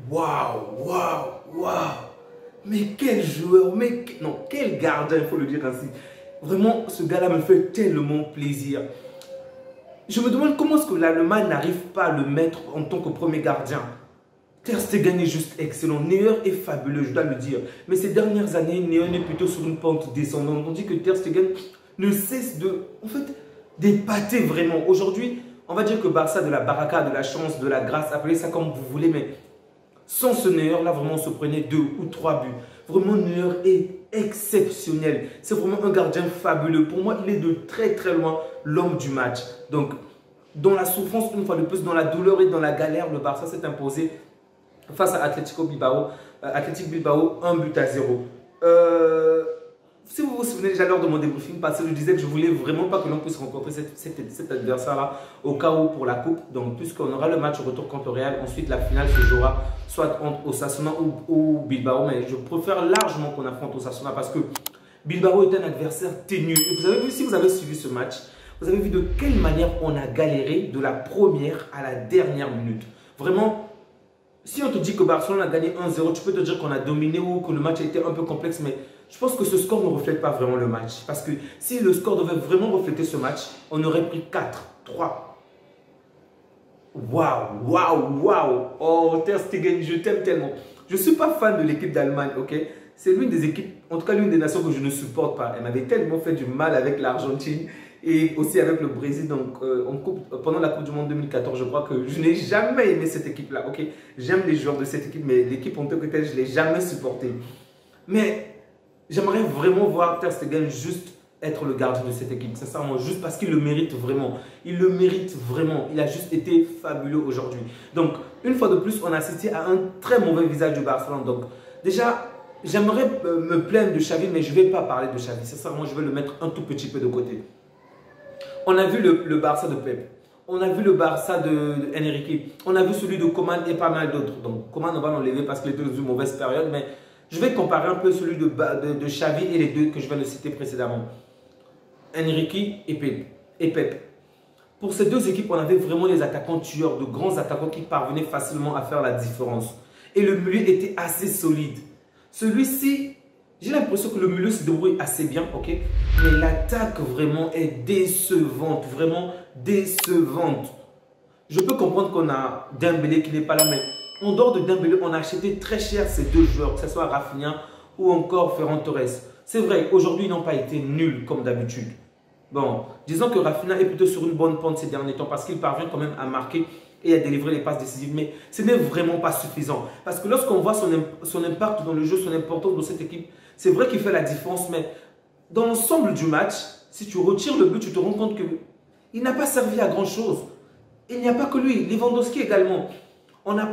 Waouh, waouh, waouh. Mais quel joueur, non, quel gardien, il faut le dire ainsi. Vraiment, ce gars-là me fait tellement plaisir. Je me demande comment est-ce que l'Allemagne n'arrive pas à le mettre en tant que premier gardien. Ter Stegen est juste excellent. Neuer est fabuleux, je dois le dire. Mais ces dernières années, Neuer est plutôt sur une pente descendante. On dit que Ter Stegen ne cesse d'épater vraiment. Aujourd'hui, on va dire que Barça de la baraka, de la chance, de la grâce, appelez ça comme vous voulez, mais sans ce Neuer, là, vraiment, on se prenait 2 ou 3 buts. Vraiment, Neuer est exceptionnel. C'est vraiment un gardien fabuleux. Pour moi, il est de très très loin l'homme du match. Donc, dans la souffrance, une fois de plus, dans la douleur et dans la galère, le Barça s'est imposé face à Athletic Bilbao. Athletic Bilbao, 1-0. Si vous vous souvenez déjà lors de mon débriefing passé, je disais que je ne voulais vraiment pas que l'on puisse rencontrer cet adversaire-là au cas où pour la coupe. Donc, puisqu'on aura le match retour contre le Real, ensuite la finale se jouera soit entre Osasuna ou Bilbao. Mais je préfère largement qu'on affronte Osasuna parce que Bilbao est un adversaire ténu. Et vous avez vu, si vous avez suivi ce match, vous avez vu de quelle manière on a galéré de la première à la dernière minute. Vraiment, si on te dit que Barcelone a gagné 1-0, tu peux te dire qu'on a dominé ou que le match a été un peu complexe, mais je pense que ce score ne reflète pas vraiment le match. Parce que si le score devait vraiment refléter ce match, on aurait pris 4, 3. Waouh, waouh, waouh. Oh, Ter Stegen, je t'aime tellement. Je ne suis pas fan de l'équipe d'Allemagne, ok? C'est l'une des équipes, en tout cas l'une des nations que je ne supporte pas. Elle m'avait tellement fait du mal avec l'Argentine et aussi avec le Brésil. Donc, pendant la Coupe du Monde 2014, je crois que je n'ai jamais aimé cette équipe-là, ok? J'aime les joueurs de cette équipe, mais l'équipe en tant que telle, je ne l'ai jamais supportée. Mais j'aimerais vraiment voir Ter Stegen juste être le gardien de cette équipe, sincèrement, juste parce qu'il le mérite vraiment. Il le mérite vraiment. Il a juste été fabuleux aujourd'hui. Donc, une fois de plus, on a assisté à un très mauvais visage du Barcelone. Donc, déjà, j'aimerais me plaindre de Xavi, mais je ne vais pas parler de Xavi. Sincèrement, je vais le mettre un tout petit peu de côté. On a vu le Barça de Pep. On a vu le Barça de Enrique. On a vu celui de Coman et pas mal d'autres. Donc, Coman, on va l'enlever parce qu'il était dans une mauvaise période, mais je vais comparer un peu celui de Xavi et les deux que je viens de citer précédemment. Enrique et Pep. Pour ces deux équipes, on avait vraiment des attaquants tueurs, de grands attaquants qui parvenaient facilement à faire la différence. Et le milieu était assez solide. Celui-ci, j'ai l'impression que le milieu se débrouille assez bien, ok? Mais l'attaque vraiment est décevante, vraiment décevante. Je peux comprendre qu'on a Dembélé qui n'est pas là, mais en dehors de Dembélé, on a acheté très cher ces deux joueurs, que ce soit Rafinha ou encore Ferran Torres. C'est vrai, aujourd'hui, ils n'ont pas été nuls comme d'habitude. Bon, disons que Rafinha est plutôt sur une bonne pente ces derniers temps parce qu'il parvient quand même à marquer et à délivrer les passes décisives. Mais ce n'est vraiment pas suffisant. Parce que lorsqu'on voit son impact dans le jeu, son importance dans cette équipe, c'est vrai qu'il fait la différence. Mais dans l'ensemble du match, si tu retires le but, tu te rends compte qu'il n'a pas servi à grand-chose. Il n'y a pas que lui, Lewandowski également. On a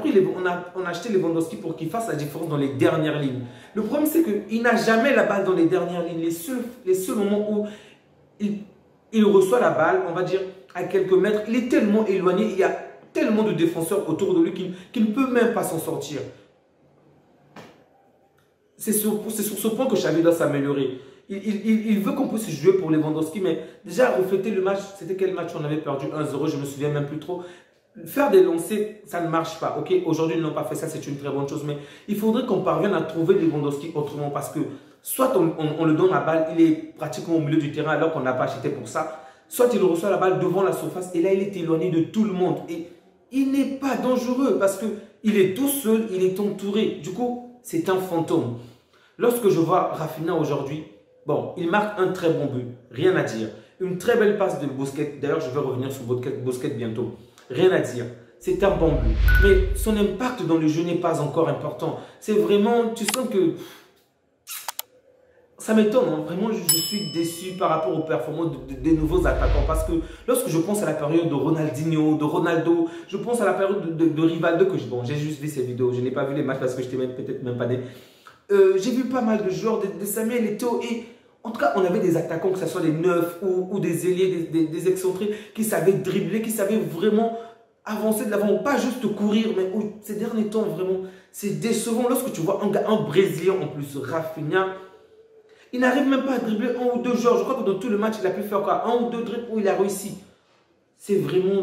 acheté Lewandowski pour qu'il fasse la différence dans les dernières lignes. Le problème, c'est qu'il n'a jamais la balle dans les dernières lignes. Les seuls moments où il reçoit la balle, on va dire, à quelques mètres, il est tellement éloigné, il y a tellement de défenseurs autour de lui qu'il ne peut même pas s'en sortir. C'est sur ce point que Xavi doit s'améliorer. Il veut qu'on puisse jouer pour Lewandowski, mais déjà refléter le match, c'était quel match on avait perdu 1-0, je ne me souviens même plus trop. Faire des lancers, ça ne marche pas. Ok, aujourd'hui, ils n'ont pas fait ça, c'est une très bonne chose. Mais il faudrait qu'on parvienne à trouver Lewandowski autrement parce que soit on le donne la balle, il est pratiquement au milieu du terrain alors qu'on n'a pas acheté pour ça. Soit il reçoit la balle devant la surface et là, il est éloigné de tout le monde. Et il n'est pas dangereux parce qu'il est tout seul, il est entouré. Du coup, c'est un fantôme. Lorsque je vois Rafinha aujourd'hui, bon, il marque un très bon but. Rien à dire. Une très belle passe de Busquets. D'ailleurs, je vais revenir sur Busquets bientôt. Rien à dire. C'est un bon but. Mais son impact dans le jeu n'est pas encore important. C'est vraiment, tu sens que ça m'étonne. Hein. Vraiment, je suis déçu par rapport aux performances des nouveaux attaquants. Parce que lorsque je pense à la période de Ronaldinho, de Ronaldo, je pense à la période de Rivaldo, bon, j'ai juste vu ces vidéos. Je n'ai pas vu les matchs parce que je n'étais peut-être même pas né. J'ai vu pas mal de joueurs, de Samuel Eto'o et en tout cas, on avait des attaquants, que ce soit des neufs ou des ailiers, des excentrés, qui savaient dribbler, qui savaient vraiment avancer de l'avant, pas juste courir, mais ces derniers temps, vraiment, c'est décevant. Lorsque tu vois un Brésilien en plus, Rafinha, il n'arrive même pas à dribbler un ou deux joueurs. Je crois que dans tout le match, il a pu faire quoi? Un ou deux dribbles où il a réussi. C'est vraiment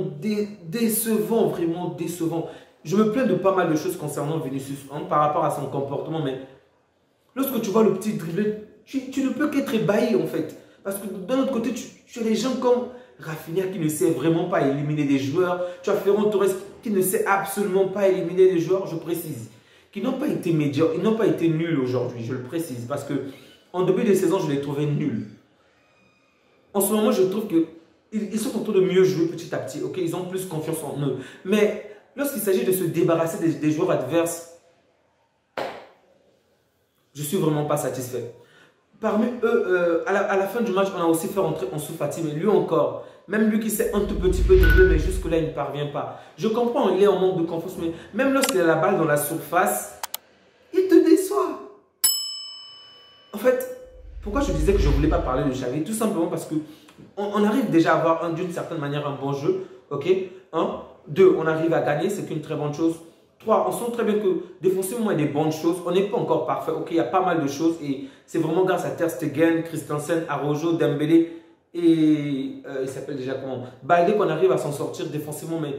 décevant, vraiment décevant. je me plains de pas mal de choses concernant Vinicius par rapport à son comportement, mais lorsque tu vois le petit dribbler, tu ne peux qu'être ébahi en fait. Parce que d'un autre côté, tu as des gens comme Rafinha qui ne sait vraiment pas éliminer des joueurs. Tu as Ferran Torres qui ne sait absolument pas éliminer des joueurs, je précise. Qui n'ont pas été médiocres, ils n'ont pas été nuls aujourd'hui, je le précise. Parce que en début de saison, je les trouvais nuls. En ce moment, je trouve qu'ils sont en train de mieux jouer petit à petit. Ok, ils ont plus confiance en eux. Mais lorsqu'il s'agit de se débarrasser des joueurs adverses, je ne suis vraiment pas satisfait. Parmi eux, à la fin du match, on a aussi fait rentrer Ansu Fati, mais lui encore, même lui qui sait un tout petit peu dribbler, mais jusque-là, il ne parvient pas. Je comprends, il est en manque de confiance, mais même lorsqu'il a la balle dans la surface, il te déçoit. En fait, pourquoi je disais que je ne voulais pas parler de Xavi? Tout simplement parce que on arrive déjà à avoir d'une certaine manière un bon jeu, ok? 1, 2, on arrive à gagner, c'est une très bonne chose. 3, on sent très bien que défensivement, il y a des bonnes choses. On n'est pas encore parfait. Ok, il y a pas mal de choses. Et c'est vraiment grâce à Ter Stegen, Christensen, Araujo, Dembélé et il s'appelle déjà comment? Balde qu'on arrive à s'en sortir défensivement. Mais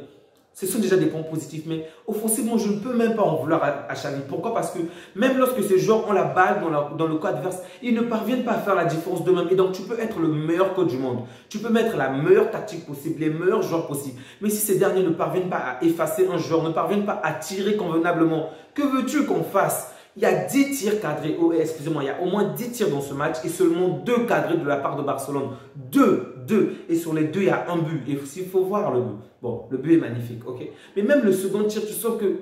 ce sont déjà des points positifs. Mais offensivement, je ne peux même pas en vouloir à Xavi. Pourquoi? Parce que même lorsque ces joueurs ont la balle dans le camp adverse, ils ne parviennent pas à faire la différence d'eux-mêmes. Et donc, tu peux être le meilleur coach du monde. Tu peux mettre la meilleure tactique possible, les meilleurs joueurs possibles. Mais si ces derniers ne parviennent pas à effacer un joueur, ne parviennent pas à tirer convenablement, que veux-tu qu'on fasse? Il y a 10 tirs cadrés. Oh, excusez-moi, il y a au moins 10 tirs dans ce match et seulement 2 cadrés de la part de Barcelone. 2. Et sur les 2, il y a un but. Et il faut voir le but. Bon, le but est magnifique, ok. Mais même le second tir, tu sens que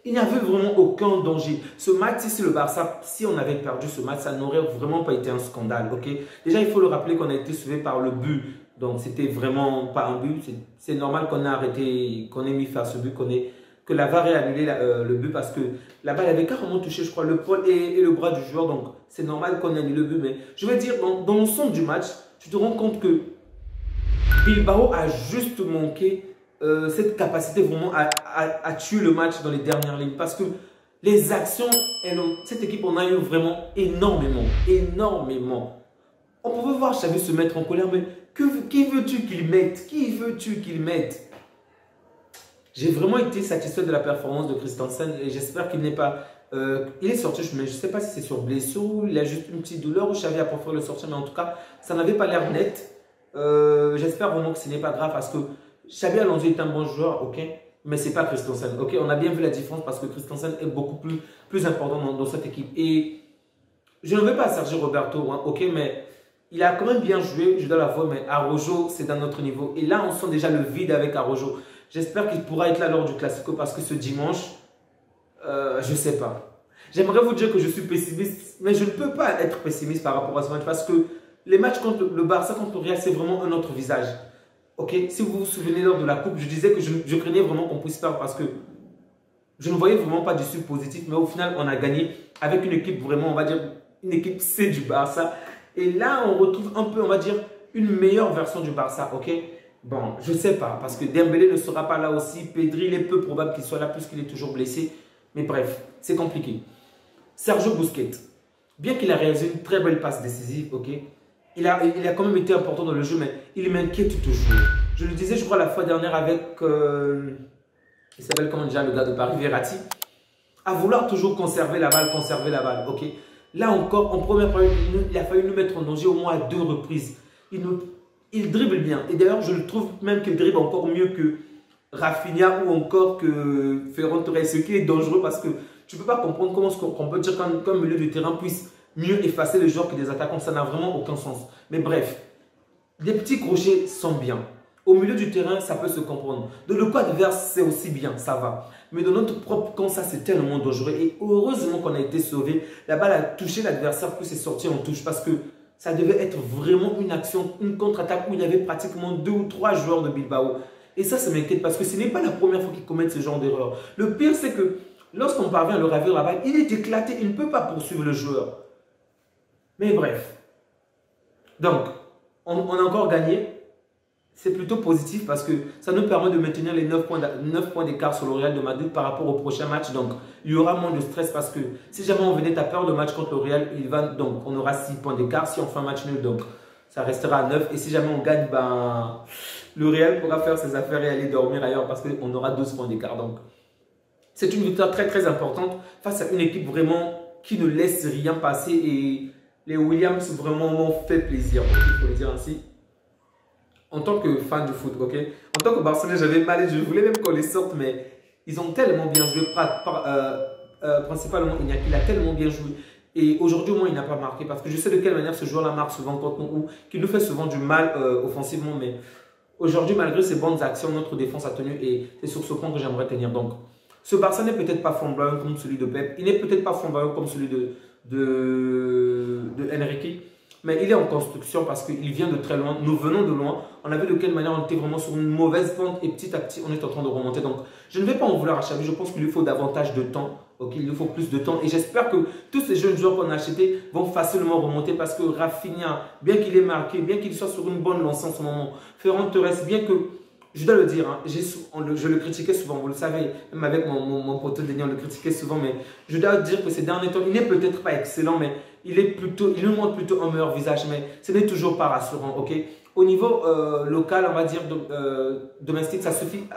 il n'y avait vraiment aucun danger. Ce match, si le Barça, si on avait perdu ce match, ça n'aurait vraiment pas été un scandale, ok. Déjà, il faut le rappeler qu'on a été sauvé par le but. Donc, c'était vraiment pas un but. C'est normal qu'on ait arrêté, qu'on ait mis faire ce but, que la VAR ait annulé le but parce que la balle avait carrément touché, je crois, le poil et le bras du joueur. Donc, c'est normal qu'on ait annulé le but. Mais je veux dire, dans l'ensemble du match, tu te rends compte que Bilbao a juste manqué cette capacité vraiment à tuer le match dans les dernières lignes. Parce que les actions, cette équipe en a eu vraiment énormément. On pouvait voir Xavi se mettre en colère, mais qui veux-tu qu'il mette? Qui veux-tu qu'il mette? J'ai vraiment été satisfait de la performance de Christensen et j'espère qu'il n'est pas... il est sorti, mais je ne sais pas si c'est sur blessure ou il a juste une petite douleur ou Xavi a préféré le sortir, mais en tout cas, ça n'avait pas l'air net. J'espère vraiment que ce n'est pas grave parce que Xabi Alonso est un bon joueur, ok, mais ce n'est pas Christensen. Ok, on a bien vu la différence parce que Christensen est beaucoup plus important dans cette équipe. Et je ne veux pas Sergio Roberto, hein, ok, mais il a quand même bien joué, je dois l'avouer, mais Araujo, c'est d'un autre niveau. Et là, on sent déjà le vide avec Araujo. J'espère qu'il pourra être là lors du Classico parce que ce dimanche, je ne sais pas. J'aimerais vous dire que je suis pessimiste, mais je ne peux pas être pessimiste par rapport à ce match parce que les matchs contre le Barça, contre le Real, c'est vraiment un autre visage. Ok, si vous vous souvenez lors de la coupe, je disais que je craignais vraiment qu'on puisse perdre parce que je ne voyais vraiment pas d'issue positive, mais au final, on a gagné avec une équipe vraiment, on va dire, une équipe C du Barça. Et là, on retrouve un peu, on va dire, une meilleure version du Barça, ok? Bon, je ne sais pas, parce que Dembélé ne sera pas là aussi. Pedri, il est peu probable qu'il soit là puisqu'il est toujours blessé. Mais bref, c'est compliqué. Sergio Busquets, bien qu'il a réalisé une très belle passe décisive, ok? Il a quand même été important dans le jeu, mais il m'inquiète toujours. Je le disais, je crois, la fois dernière avec... il s'appelle comment déjà le gars de Paris, Verratti. À vouloir toujours conserver la balle, ok? Là encore, en première période, il a fallu nous mettre en danger au moins à 2 reprises. Il dribble bien. Et d'ailleurs, je le trouve même qu'il dribble encore mieux que Rafinha ou encore que Ferran Torres. Ce qui est dangereux parce que tu ne peux pas comprendre comment on peut dire qu'un milieu de terrain puisse mieux effacer les joueurs que des attaquants. Ça n'a vraiment aucun sens. Mais bref, les petits crochets sont bien. Au milieu du terrain, ça peut se comprendre. De le coup adverse, c'est aussi bien, ça va. Mais dans notre propre camp, ça c'est tellement dangereux. Et heureusement qu'on a été sauvé. La balle a touché l'adversaire, puis c'est sorti en touche. Parce que ça devait être vraiment une action, une contre-attaque où il y avait pratiquement 2 ou 3 joueurs de Bilbao. Et ça m'inquiète parce que ce n'est pas la première fois qu'ils commettent ce genre d'erreur. Le pire, c'est que lorsqu'on parvient à le ravir la balle, il est éclaté, il ne peut pas poursuivre le joueur. Mais bref. Donc, on a encore gagné. C'est plutôt positif parce que ça nous permet de maintenir les 9 points d'écart sur le Real de Madrid par rapport au prochain match. Donc, il y aura moins de stress parce que si jamais on venait à perdre le match contre le Real, donc on aura 6 points d'écart si on fait un match nul. Donc, ça restera à 9. Et si jamais on gagne, ben, le Real pourra faire ses affaires et aller dormir ailleurs parce qu'on aura 12 points d'écart. Donc, c'est une victoire très très importante face à une équipe vraiment qui ne laisse rien passer. Et les Williams vraiment m'ont fait plaisir, il faut le dire ainsi. En tant que fan du foot, ok. En tant que Barcelonais, j'avais mal, je voulais même qu'on les sorte, mais ils ont tellement bien joué. Principalement, il a tellement bien joué. Et aujourd'hui, au moins, il n'a pas marqué. Parce que je sais de quelle manière ce joueur-là marque souvent contre nous, ou qu'il nous fait souvent du mal offensivement. Mais aujourd'hui, malgré ses bonnes actions, notre défense a tenu. Et c'est sur ce point que j'aimerais tenir. Donc, ce Barça n'est peut-être pas flamboyant comme celui de Pep. Il n'est peut-être pas flamboyant comme celui de Enrique. Mais il est en construction parce qu'il vient de très loin. Nous venons de loin. On a vu de quelle manière on était vraiment sur une mauvaise pente et petit à petit, on est en train de remonter. Donc, je ne vais pas en vouloir à Xavi. Je pense qu'il lui faut davantage de temps. Okay, il lui faut plus de temps. Et j'espère que tous ces jeunes joueurs qu'on a achetés vont facilement remonter parce que Rafinha, bien qu'il ait marqué, bien qu'il soit sur une bonne lancée en ce moment, Ferran Torres, bien que, je dois le dire, hein, je le critiquais souvent, vous le savez, même avec mon poteau Denis, on le critiquait souvent, mais je dois dire que ces derniers temps, il n'est peut-être pas excellent, mais il nous montre plutôt un meilleur visage, mais ce n'est toujours pas rassurant, ok? Au niveau local, on va dire domestique, ça suffit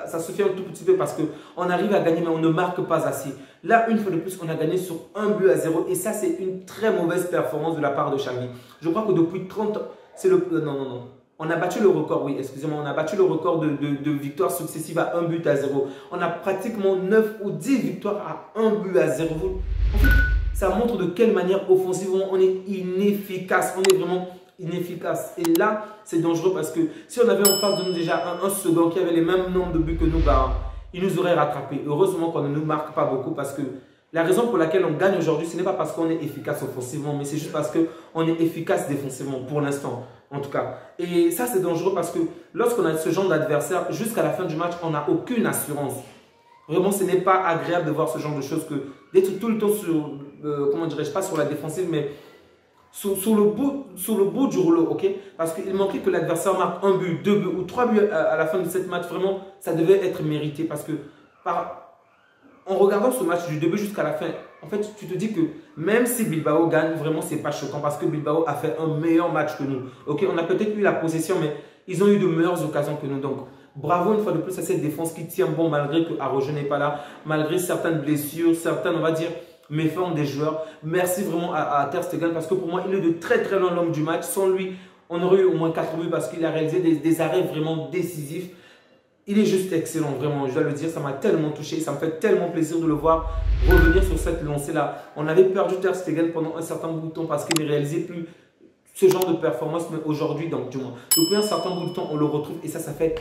un tout petit peu parce qu'on arrive à gagner, mais on ne marque pas assez. Là, une fois de plus, on a gagné sur 1-0 et ça, c'est une très mauvaise performance de la part de Xavi. Je crois que depuis 30 ans, c'est le... non. On a battu le record, oui, excusez-moi, on a battu le record de victoires successives à 1-0. On a pratiquement 9 ou 10 victoires à 1-0. En fait, ça montre de quelle manière offensivement on est inefficace. On est vraiment inefficace. Et là, c'est dangereux parce que si on avait en face de nous déjà un second qui avait les mêmes nombres de buts que nous, bah, il nous aurait rattrapé. Heureusement qu'on ne nous marque pas beaucoup parce que la raison pour laquelle on gagne aujourd'hui, ce n'est pas parce qu'on est efficace offensivement, mais c'est juste parce qu'on est efficace défensivement pour l'instant, en tout cas. Et ça, c'est dangereux parce que lorsqu'on a ce genre d'adversaire, jusqu'à la fin du match, on n'a aucune assurance. Vraiment, ce n'est pas agréable de voir ce genre de choses que d'être tout le temps sur, comment dirais-je, pas sur la défensive, mais sur le bout du rouleau, ok? Parce qu'il manquait que l'adversaire marque un but, 2 buts ou 3 buts à la fin de cette match. Vraiment, ça devait être mérité parce que en regardant ce match du début jusqu'à la fin, en fait, tu te dis que même si Bilbao gagne, vraiment, c'est pas choquant parce que Bilbao a fait un meilleur match que nous. Ok, on a peut-être eu la possession, mais ils ont eu de meilleures occasions que nous. Donc, bravo une fois de plus à cette défense qui tient bon malgré que Araujo n'est pas là, malgré certaines blessures, certaines, on va dire, méfiantes des joueurs. Merci vraiment à Ter Stegen parce que pour moi, il est de très très loin l'homme du match. Sans lui, on aurait eu au moins 4 buts parce qu'il a réalisé des arrêts vraiment décisifs. Il est juste excellent, vraiment, je dois le dire, ça m'a tellement touché, ça me fait tellement plaisir de le voir revenir sur cette lancée-là. On avait perdu Ter Stegen pendant un certain bout de temps parce qu'il ne réalisait plus ce genre de performance, mais aujourd'hui, donc du moins, depuis un certain bout de temps, on le retrouve et ça fait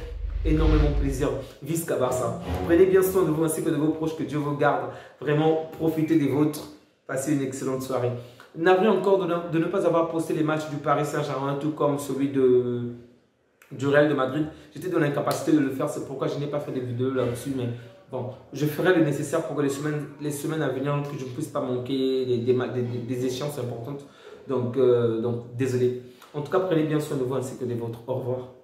énormément plaisir. Visca Barça. Prenez bien soin de vous ainsi que de vos proches, que Dieu vous garde. Vraiment, profitez des vôtres, passez une excellente soirée. Navré encore de ne pas avoir posté les matchs du Paris Saint-Germain, tout comme celui du Real de Madrid. J'étais dans l'incapacité de le faire, c'est pourquoi je n'ai pas fait de vidéos là-dessus, mais bon, je ferai le nécessaire pour que les semaines à venir, que je ne puisse pas manquer des échéances importantes. Donc, désolé. En tout cas, prenez bien soin de vous ainsi que des vôtres. Au revoir.